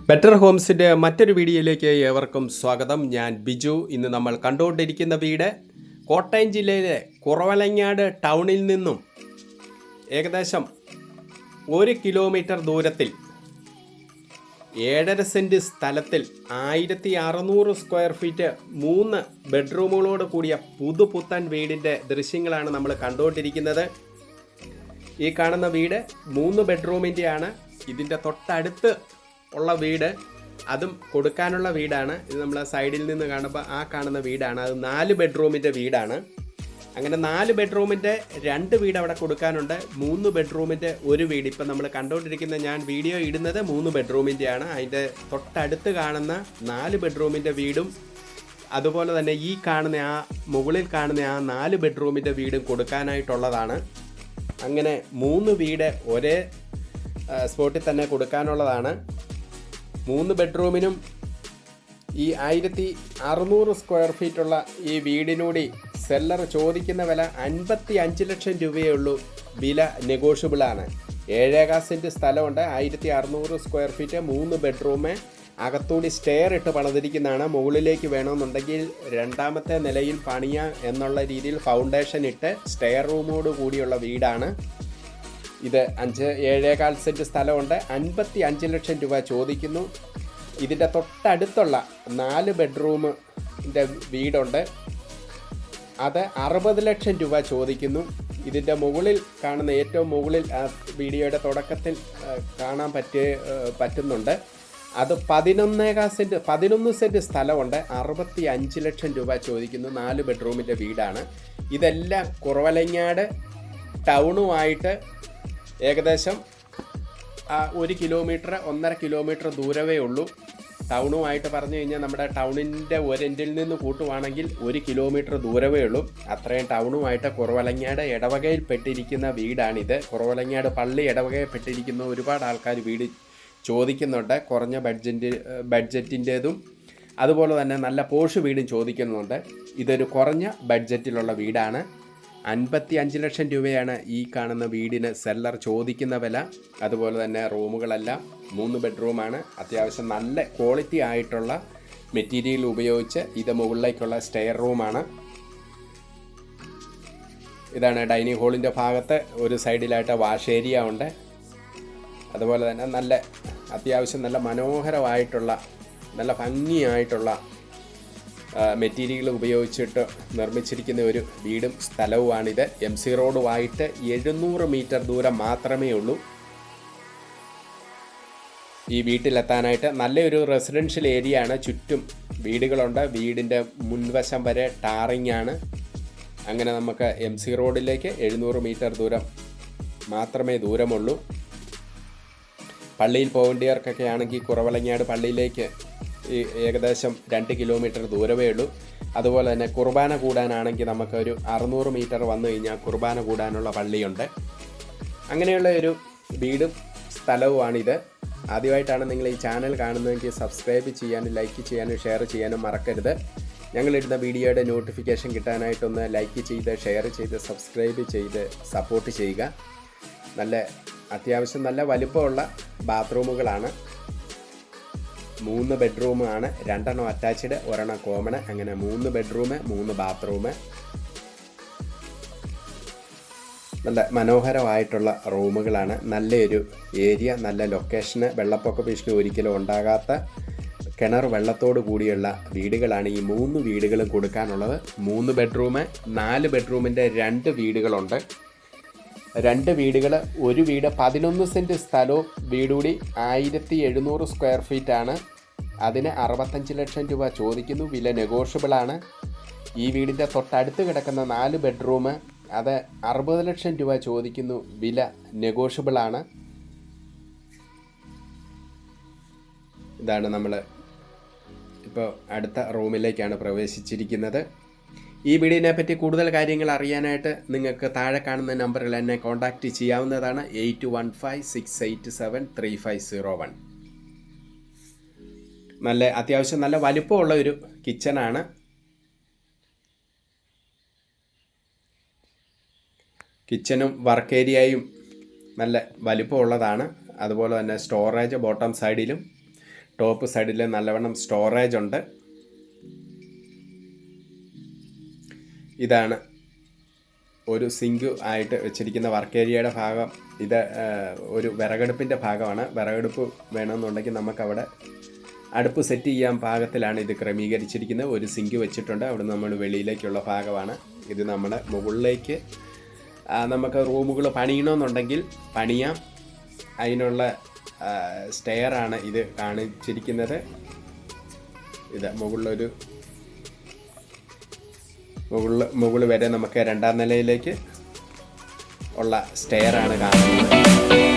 Better ഹോംസിൻ്റെ മറ്റൊരു വീഡിയോയിലേക്ക് ഏവർക്കും സ്വാഗതം. ഞാൻ ബിജു. ഇന്ന് നമ്മൾ കണ്ടുകൊണ്ടിരിക്കുന്ന വീട് കോട്ടയം ജില്ലയിലെ കുറവലങ്ങാട് ടൗണിൽ നിന്നും ഏകദേശം 1 കിലോമീറ്റർ ദൂരത്തിൽ 7.5 സെൻറ്റ് സ്ഥലത്തിൽ 1600 സ്ക്വയർ ഫീറ്റ് 3 ബെഡ്റൂമുകളോട് കൂടിയ പുതുപുത്തൻ വീടിൻ്റെ ദൃശ്യങ്ങളാണ് നമ്മൾ കണ്ടുകൊണ്ടിരിക്കുന്നത്. ഈ കാണുന്ന വീട് 3 ബെഡ്റൂമിൻ്റെയാണ്. ഇതിൻ്റെ തൊട്ടടുത്ത് ഉള്ള വീട് അതും കൊടുക്കാനുള്ള വീടാണ്. ഇത് നമ്മൾ സൈഡിൽ നിന്ന് കാണുമ്പോൾ ആ കാണുന്ന വീടാണ്. അത് 4 ബെഡ്റൂമിൻ്റെ വീടാണ്. അങ്ങനെ 4 ബെഡ്റൂമിൻ്റെ 2 വീട് അവിടെ കൊടുക്കാനുണ്ട്. 3 ബെഡ്റൂമിൻ്റെ ഒരു വീട്. ഇപ്പം നമ്മൾ കണ്ടുകൊണ്ടിരിക്കുന്ന ഞാൻ വീഡിയോ ഇടുന്നത് 3 ബെഡ്റൂമിൻ്റെയാണ്. അതിൻ്റെ തൊട്ടടുത്ത് കാണുന്ന 4 ബെഡ്റൂമിൻ്റെ വീടും അതുപോലെ തന്നെ ഈ കാണുന്ന ആ മുകളിൽ കാണുന്ന ആ 4 ബെഡ്റൂമിൻ്റെ വീടും കൊടുക്കാനായിട്ടുള്ളതാണ്. അങ്ങനെ 3 വീട് ഒരേ സ്പോട്ടിൽ തന്നെ കൊടുക്കാനുള്ളതാണ്. 3 ബെഡ്റൂമിനും ഈ 1600 സ്ക്വയർ ഫീറ്റുള്ള ഈ വീടിനൂടി സെല്ലർ ചോദിക്കുന്ന വില 55 ലക്ഷം രൂപയേ ഉള്ളൂ. വില നെഗോഷ്യബിളാണ്. 7.25 സെൻറ്റ് സ്ഥലമുണ്ട്. 1600 സ്ക്വയർ ഫീറ്റ് 3 ബെഡ്റൂം. അകത്തൂടി സ്റ്റെയർ ഇട്ട് പണിതിരിക്കുന്നതാണ്. മുകളിലേക്ക് വേണമെന്നുണ്ടെങ്കിൽ 2ാമത്തെ നിലയിൽ പണിയാം എന്നുള്ള രീതിയിൽ ഫൗണ്ടേഷൻ ഇട്ട് സ്റ്റെയർ റൂമോട് കൂടിയുള്ള വീടാണ് ഇത്. 7.25 സെൻറ്റ് സ്ഥലമുണ്ട്. 55 ലക്ഷം രൂപ ചോദിക്കുന്നു. ഇതിൻ്റെ തൊട്ടടുത്തുള്ള 4 ബെഡ്റൂമിൻ്റെ വീടുണ്ട്. അത് 60 ലക്ഷം രൂപ ചോദിക്കുന്നു. ഇതിൻ്റെ മുകളിൽ കാണുന്ന ഏറ്റവും മുകളിൽ വീഡിയോയുടെ തുടക്കത്തിൽ കാണാൻ പറ്റുന്നുണ്ട്. അത് 11 സെൻറ്റ് സ്ഥലമുണ്ട്. 65 ലക്ഷം രൂപ ചോദിക്കുന്നു. 4 ബെഡ്റൂമിൻ്റെ വീടാണ്. ഇതെല്ലാം കുറവലങ്ങാട് ടൗണുമായിട്ട് ഏകദേശം 1 കിലോമീറ്റർ 1.5 കിലോമീറ്റർ ദൂരമേ ഉള്ളൂ. ടൗണുമായിട്ട് പറഞ്ഞു കഴിഞ്ഞാൽ നമ്മുടെ ടൗണിൻ്റെ ഒരെൻഡിൽ നിന്ന് കൂട്ടുവാണെങ്കിൽ 1 കിലോമീറ്റർ ദൂരമേ ഉള്ളൂ. അത്രയും ടൗണുമായിട്ട് കുറവലങ്ങാട് ഇടവകയിൽപ്പെട്ടിരിക്കുന്ന വീടാണിത്. കുറവലങ്ങാട് പള്ളി ഇടവകയിൽപ്പെട്ടിരിക്കുന്ന ഒരുപാട് ആൾക്കാർ വീട് ചോദിക്കുന്നുണ്ട്. കുറഞ്ഞ ബഡ്ജറ്റിൻ്റേതും അതുപോലെ തന്നെ നല്ല പോഷ് വീടും ചോദിക്കുന്നുണ്ട്. ഇതൊരു കുറഞ്ഞ ബഡ്ജറ്റിലുള്ള വീടാണ്. 55 ലക്ഷം രൂപയാണ് ഈ കാണുന്ന വീടിന് സെല്ലർ ചോദിക്കുന്ന വില. അതുപോലെ തന്നെ റൂമുകളെല്ലാം 3 ബെഡ്റൂമാണ്. അത്യാവശ്യം നല്ല ക്വാളിറ്റി ആയിട്ടുള്ള മെറ്റീരിയൽ ഉപയോഗിച്ച് ഇത് മുകളിലേക്കുള്ള സ്റ്റെയർ റൂമാണ്. ഇതാണ് ഡൈനിങ് ഹാളിൻ്റെ ഭാഗത്ത് ഒരു സൈഡിലായിട്ട് വാഷ് ഏരിയ ഉണ്ട്. അതുപോലെ തന്നെ നല്ല അത്യാവശ്യം നല്ല മനോഹരമായിട്ടുള്ള നല്ല ഭംഗിയായിട്ടുള്ള മെറ്റീരിയൽ ഉപയോഗിച്ചിട്ട് നിർമ്മിച്ചിരിക്കുന്ന ഒരു വീടും സ്ഥലവുമാണിത്. MC റോഡുമായിട്ട് 700 മീറ്റർ ദൂരം മാത്രമേ ഉള്ളൂ ഈ വീട്ടിലെത്താനായിട്ട്. നല്ലൊരു റെസിഡൻഷ്യൽ ഏരിയ ആണ്. ചുറ്റും വീടുകളുണ്ട്. വീടിൻ്റെ മുൻവശം വരെ ടാറിങ് ആണ്. അങ്ങനെ നമുക്ക് MC റോഡിലേക്ക് 700 മീറ്റർ ദൂരം മാത്രമേ ദൂരമുള്ളൂ. പള്ളിയിൽ പോകേണ്ടവർക്കൊക്കെ ആണെങ്കിൽ കുറവലങ്ങാട് പള്ളിയിലേക്ക് ഏകദേശം 2 കിലോമീറ്റർ ദൂരമേ ഉള്ളൂ. അതുപോലെ തന്നെ കുർബാന കൂടാനാണെങ്കിൽ നമുക്കൊരു 600 മീറ്റർ വന്നു കഴിഞ്ഞാൽ കുർബാന കൂടാനുള്ള പള്ളിയുണ്ട്. അങ്ങനെയുള്ള ഒരു വീടും സ്ഥലവുമാണിത്. ആദ്യമായിട്ടാണ് നിങ്ങൾ ഈ ചാനൽ കാണുന്നതെങ്കിൽ സബ്സ്ക്രൈബ് ചെയ്യാനും ലൈക്ക് ചെയ്യാനും ഷെയർ ചെയ്യാനും മറക്കരുത്. ഞങ്ങളിടുന്ന വീഡിയോയുടെ നോട്ടിഫിക്കേഷൻ കിട്ടാനായിട്ടൊന്ന് ലൈക്ക് ചെയ്ത് ഷെയർ ചെയ്ത് സബ്സ്ക്രൈബ് ചെയ്ത് സപ്പോർട്ട് ചെയ്യുക. അത്യാവശ്യം നല്ല വലുപ്പമുള്ള ബാത്റൂമുകളാണ്. 3 ബെഡ്റൂമാണ്. 2 അറ്റാച്ച്ഡ് 1 കോമൺ. അങ്ങനെ 3 ബെഡ്റൂം 3 ബാത്റൂം. നല്ല മനോഹരമായിട്ടുള്ള റൂമുകളാണ്. നല്ലൊരു ഏരിയ, നല്ല ലൊക്കേഷന്. വെള്ളപ്പൊക്ക ഭീഷണി ഒരിക്കലും ഉണ്ടാകാത്ത കിണർ വെള്ളത്തോട് കൂടിയുള്ള വീടുകളാണ് ഈ 3 വീടുകളും കൊടുക്കാനുള്ളത്. 3 ബെഡ്റൂം 4 ബെഡ്റൂമിൻ്റെ 2 വീടുകളുണ്ട്. 2 വീടുകൾ. ഒരു വീട് 11 സെൻറ്റ് സ്ഥലവും വീടുകൂടി 1700 സ്ക്വയർ ഫീറ്റാണ്. അതിന് 65 ലക്ഷം രൂപ ചോദിക്കുന്നു. വില നെഗോഷ്യബിളാണ്. ഈ വീടിൻ്റെ തൊട്ടടുത്ത് കിടക്കുന്ന 4 ബെഡ്റൂം അത് 60 ലക്ഷം രൂപ ചോദിക്കുന്നു. വില നെഗോഷ്യബിളാണ്. ഇതാണ് നമ്മൾ ഇപ്പോൾ അടുത്ത റൂമിലേക്കാണ് പ്രവേശിച്ചിരിക്കുന്നത്. ഈ വീഡിയോനെ പറ്റി കൂടുതൽ കാര്യങ്ങൾ അറിയാനായിട്ട് നിങ്ങൾക്ക് താഴെ കാണുന്ന നമ്പറിൽ എന്നെ കോൺടാക്റ്റ് ചെയ്യാവുന്നതാണ്. 8156873501. അത്യാവശ്യം നല്ല വലിപ്പമുള്ള ഒരു കിച്ചണാണ്. കിച്ചണും വർക്ക് ഏരിയയും നല്ല വലിപ്പമുള്ളതാണ്. അതുപോലെ തന്നെ സ്റ്റോറേജ് ബോട്ടം സൈഡിലും ടോപ്പ് സൈഡിലും നല്ലവണ്ണം സ്റ്റോറേജ് ഉണ്ട്. ഇതാണ് ഒരു സിങ്ക് ആയിട്ട് വെച്ചിരിക്കുന്ന വർക്ക് ഏരിയയുടെ ഭാഗം. ഇത് ഒരു വിറകടുപ്പിൻ്റെ ഭാഗമാണ്. വിറകടുപ്പ് വേണമെന്നുണ്ടെങ്കിൽ നമുക്കവിടെ അടുപ്പ് സെറ്റ് ചെയ്യാൻ പാകത്തിലാണ് ഇത് ക്രമീകരിച്ചിരിക്കുന്നത്. ഒരു സിങ്ക് വെച്ചിട്ടുണ്ട്. അവിടെ നമ്മൾ വെളിയിലേക്കുള്ള ഭാഗമാണ്. ഇത് നമ്മുടെ മുകളിലേക്ക് നമുക്ക് റൂമുകൾ പണിയണമെന്നുണ്ടെങ്കിൽ പണിയാം. അതിനുള്ള സ്റ്റെയറാണ് ഇത് കാണിച്ചിരിക്കുന്നത്. ഇത് മുകളിൽ വരെ നമുക്ക് രണ്ടാം നിലയിലേക്ക് ഉള്ള സ്റ്റെയറാണ് കാണുന്നത്.